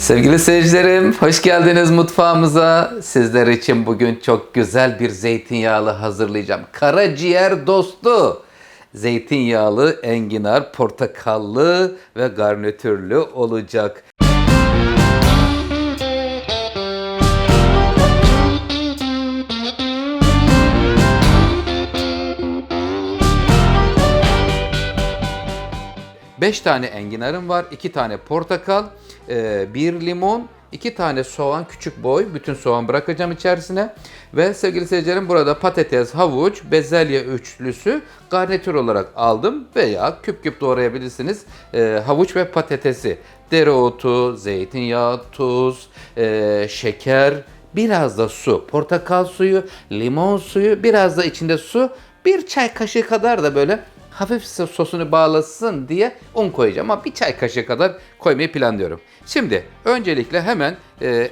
Sevgili seyircilerim, hoş geldiniz mutfağımıza. Sizler için bugün çok güzel bir zeytinyağlı hazırlayacağım. Karaciğer dostu. Zeytinyağlı, enginar, portakallı ve garnitürlü olacak. Beş tane enginarım var, 2 tane portakal, 1 limon, 2 tane soğan, küçük boy, bütün soğan bırakacağım içerisine. Ve sevgili seyircilerim, burada patates, havuç, bezelye üçlüsü garnitür olarak aldım veya küp küp doğrayabilirsiniz. Havuç ve patatesi, dereotu, zeytinyağı, tuz, şeker, biraz da su, portakal suyu, limon suyu, biraz da içinde su, bir çay kaşığı kadar da böyle hafif sosunu bağlasın diye un koyacağım ama bir çay kaşığı kadar koymayı planlıyorum. Şimdi öncelikle hemen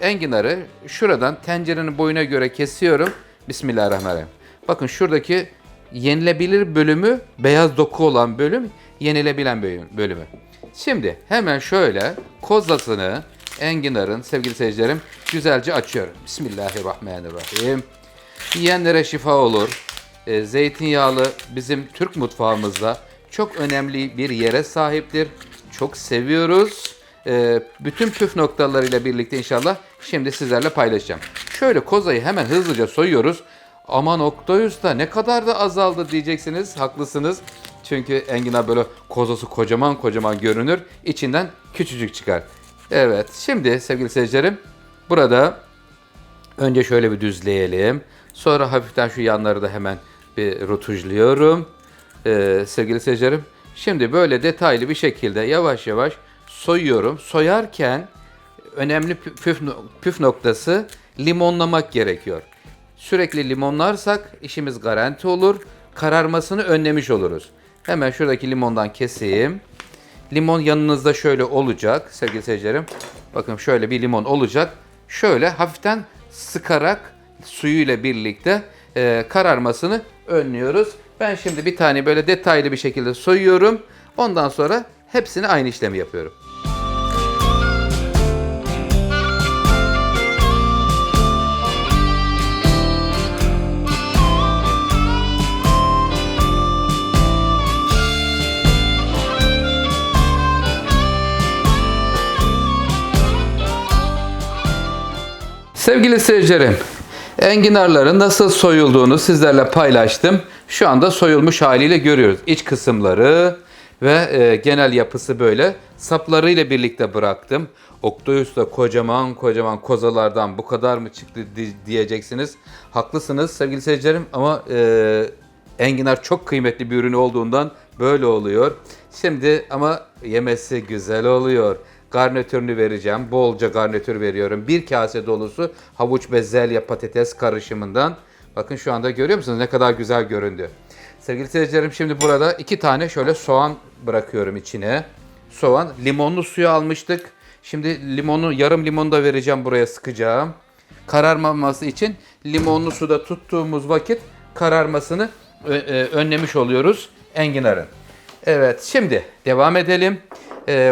enginarı şuradan tencerenin boyuna göre kesiyorum. Bismillahirrahmanirrahim. Bakın şuradaki yenilebilir bölümü, beyaz doku olan bölüm yenilebilen bölümü. Şimdi hemen şöyle kozasını enginarın sevgili seyircilerim güzelce açıyorum. Bismillahirrahmanirrahim. Yiyenlere şifa olur. Zeytinyağlı bizim Türk mutfağımızda çok önemli bir yere sahiptir. Çok seviyoruz. Bütün püf noktalarıyla birlikte inşallah şimdi sizlerle paylaşacağım. Şöyle kozayı hemen hızlıca soyuyoruz. Aman Oktay Usta ne kadar da azaldı diyeceksiniz. Haklısınız. Çünkü enginar böyle kozası kocaman kocaman görünür. İçinden küçücük çıkar. Evet, şimdi sevgili seyircilerim burada önce şöyle bir düzleyelim. Sonra hafiften şu yanları da hemen bir rutujluyorum. Sevgili seyircilerim, şimdi böyle detaylı bir şekilde yavaş yavaş soyuyorum. Soyarken önemli püf noktası limonlamak gerekiyor. Sürekli limonlarsak işimiz garanti olur. Kararmasını önlemiş oluruz. Hemen şuradaki limondan keseyim. Limon yanınızda şöyle olacak sevgili seyircilerim. Bakın şöyle bir limon olacak. Şöyle hafiften sıkarak suyuyla birlikte kararmasını önlüyoruz. Ben şimdi bir tane böyle detaylı bir şekilde soyuyorum. Ondan sonra hepsini aynı işlemi yapıyorum. Sevgili seyircilerim, enginarların nasıl soyulduğunu sizlerle paylaştım. Şu anda soyulmuş haliyle görüyoruz. İç kısımları ve genel yapısı böyle. Saplarıyla birlikte bıraktım. Oktay Usta kocaman kocaman kozalardan bu kadar mı çıktı diyeceksiniz. Haklısınız sevgili seyircilerim ama enginar çok kıymetli bir ürün olduğundan böyle oluyor. Şimdi ama yemesi güzel oluyor. Garnitürünü vereceğim. Bolca garnitür veriyorum. Bir kase dolusu havuç, bezelye, patates karışımından. Bakın şu anda görüyor musunuz ne kadar güzel göründü. Sevgili seyircilerim, şimdi burada 2 tane şöyle soğan bırakıyorum içine. Soğan, limonlu suyu almıştık. Şimdi yarım limonu da vereceğim, buraya sıkacağım. Kararmaması için limonlu suda tuttuğumuz vakit kararmasını önlemiş oluyoruz enginarın. Evet, şimdi devam edelim.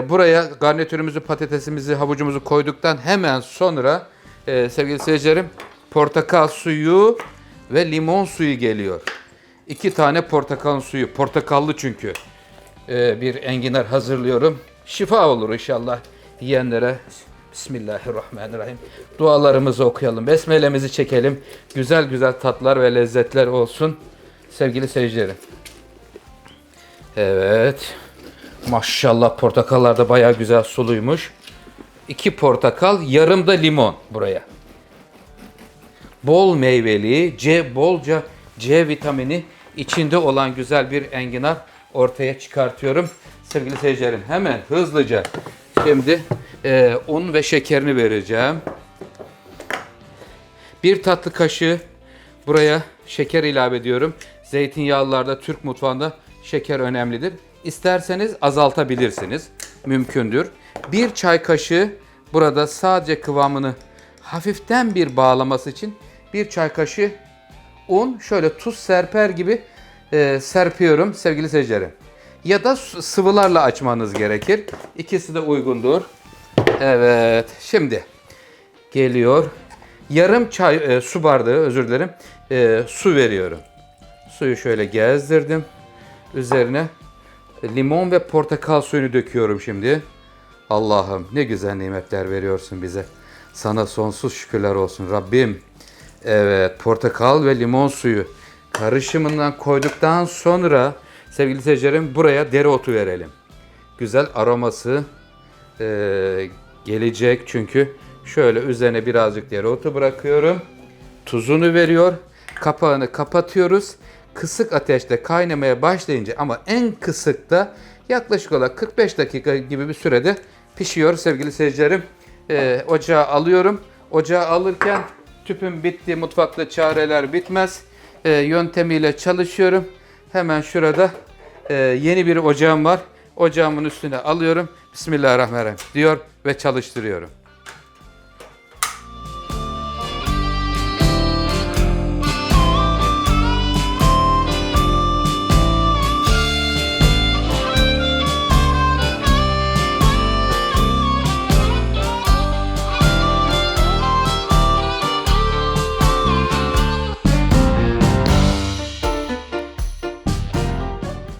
Buraya garnitürümüzü, patatesimizi, havucumuzu koyduktan hemen sonra sevgili seyircilerim portakal suyu ve limon suyu geliyor. 2 tane portakal suyu, portakallı çünkü bir enginar hazırlıyorum. Şifa olur inşallah yiyenlere. Bismillahirrahmanirrahim. Dualarımızı okuyalım, besmelemizi çekelim. Güzel güzel tatlar ve lezzetler olsun sevgili seyircilerim. Evet. Maşallah portakallar da bayağı güzel suluymuş. 2 portakal, yarım da limon buraya. Bol meyveli, bolca C vitamini içinde olan güzel bir enginar ortaya çıkartıyorum. Sevgili seyircilerim, hemen hızlıca şimdi un ve şekerini vereceğim. 1 tatlı kaşığı buraya şeker ilave ediyorum. Zeytinyağlılarda Türk mutfağında şeker önemlidir. İsterseniz azaltabilirsiniz. Mümkündür. 1 çay kaşığı burada sadece kıvamını hafiften bir bağlaması için 1 çay kaşığı un, şöyle tuz serper gibi serpiyorum sevgili seyircilerim. Ya da sıvılarla açmanız gerekir. İkisi de uygundur. Evet, şimdi geliyor. Yarım çay su bardağı, özür dilerim, su veriyorum. Suyu şöyle gezdirdim. Üzerine limon ve portakal suyunu döküyorum şimdi. Allah'ım ne güzel nimetler veriyorsun bize. Sana sonsuz şükürler olsun Rabbim. Evet, portakal ve limon suyu karışımından koyduktan sonra sevgili seyircilerim buraya dereotu verelim. Güzel aroması gelecek çünkü şöyle üzerine birazcık dereotu bırakıyorum. Tuzunu veriyor. Kapağını kapatıyoruz. Kısık ateşte kaynamaya başlayınca ama en kısıkta yaklaşık olarak 45 dakika gibi bir sürede pişiyor sevgili seyircilerim. Ocağa alıyorum. Ocağa alırken tüpüm bitti, mutfakta çareler bitmez yöntemiyle çalışıyorum. Hemen şurada yeni bir ocağım var. Ocağımın üstüne alıyorum. Bismillahirrahmanirrahim diyor ve çalıştırıyorum.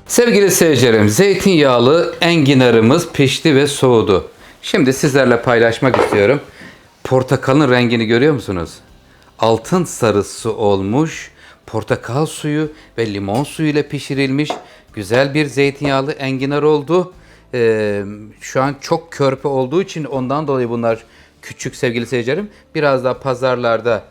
Sevgili seyircilerim, zeytinyağlı enginarımız pişti ve soğudu. Şimdi sizlerle paylaşmak istiyorum. Portakalın rengini görüyor musunuz? Altın sarısı olmuş, portakal suyu ve limon suyu ile pişirilmiş güzel bir zeytinyağlı enginar oldu. Şu an çok körpe olduğu için ondan dolayı bunlar küçük sevgili seyircilerim. Biraz daha pazarlarda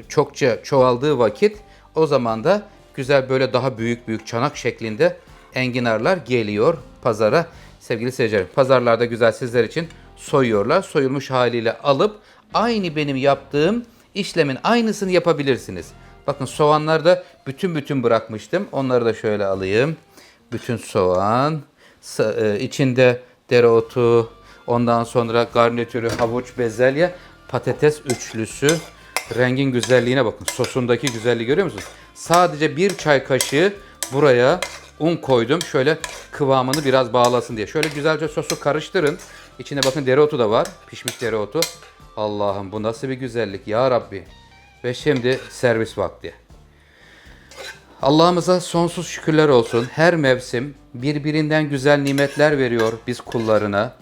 çokça çoğaldığı vakit o zaman da güzel böyle daha büyük çanak şeklinde enginarlar geliyor pazara. Sevgili seyircilerim, pazarlarda güzel sizler için soyuyorlar. Soyulmuş haliyle alıp aynı benim yaptığım işlemin aynısını yapabilirsiniz. Bakın soğanlar da bütün bırakmıştım. Onları da şöyle alayım. Bütün soğan, içinde dereotu, ondan sonra garnitürü, havuç, bezelye, patates üçlüsü. Rengin güzelliğine bakın. Sosundaki güzelliği görüyor musunuz? Sadece bir çay kaşığı buraya un koydum. Şöyle kıvamını biraz bağlasın diye. Şöyle güzelce sosu karıştırın. İçinde bakın dereotu da var. Pişmiş dereotu. Allah'ım bu nasıl bir güzellik ya Rabbi. Ve şimdi servis vakti. Allah'ımıza sonsuz şükürler olsun. Her mevsim birbirinden güzel nimetler veriyor biz kullarına.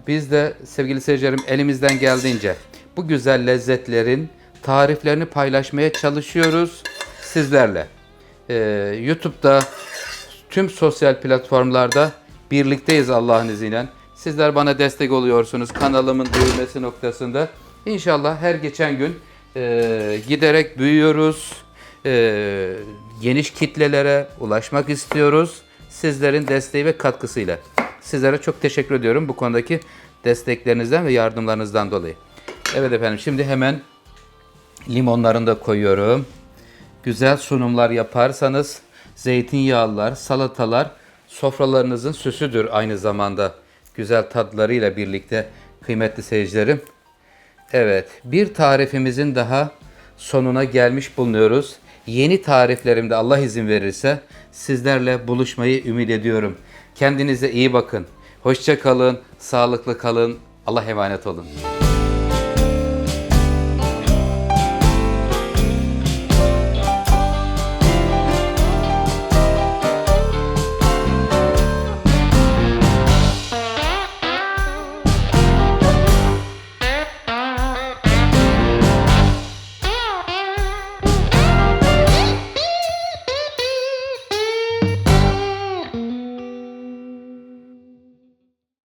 Biz de sevgili seyircilerim elimizden geldiğince bu güzel lezzetlerin tariflerini paylaşmaya çalışıyoruz sizlerle. YouTube'da tüm sosyal platformlarda birlikteyiz Allah'ın izniyle. Sizler bana destek oluyorsunuz kanalımın büyümesi noktasında. İnşallah her geçen gün giderek büyüyoruz. Geniş kitlelere ulaşmak istiyoruz. Sizlerin desteği ve katkısıyla. Sizlere çok teşekkür ediyorum bu konudaki desteklerinizden ve yardımlarınızdan dolayı. Evet efendim şimdi hemen limonlarını da koyuyorum. Güzel sunumlar yaparsanız zeytinyağlılar, salatalar sofralarınızın süsüdür aynı zamanda. Güzel tadlarıyla birlikte kıymetli seyircilerim. Evet, bir tarifimizin daha sonuna gelmiş bulunuyoruz. Yeni tariflerimde Allah izin verirse sizlerle buluşmayı ümit ediyorum. Kendinize iyi bakın. Hoşça kalın, sağlıklı kalın. Allah'a emanet olun.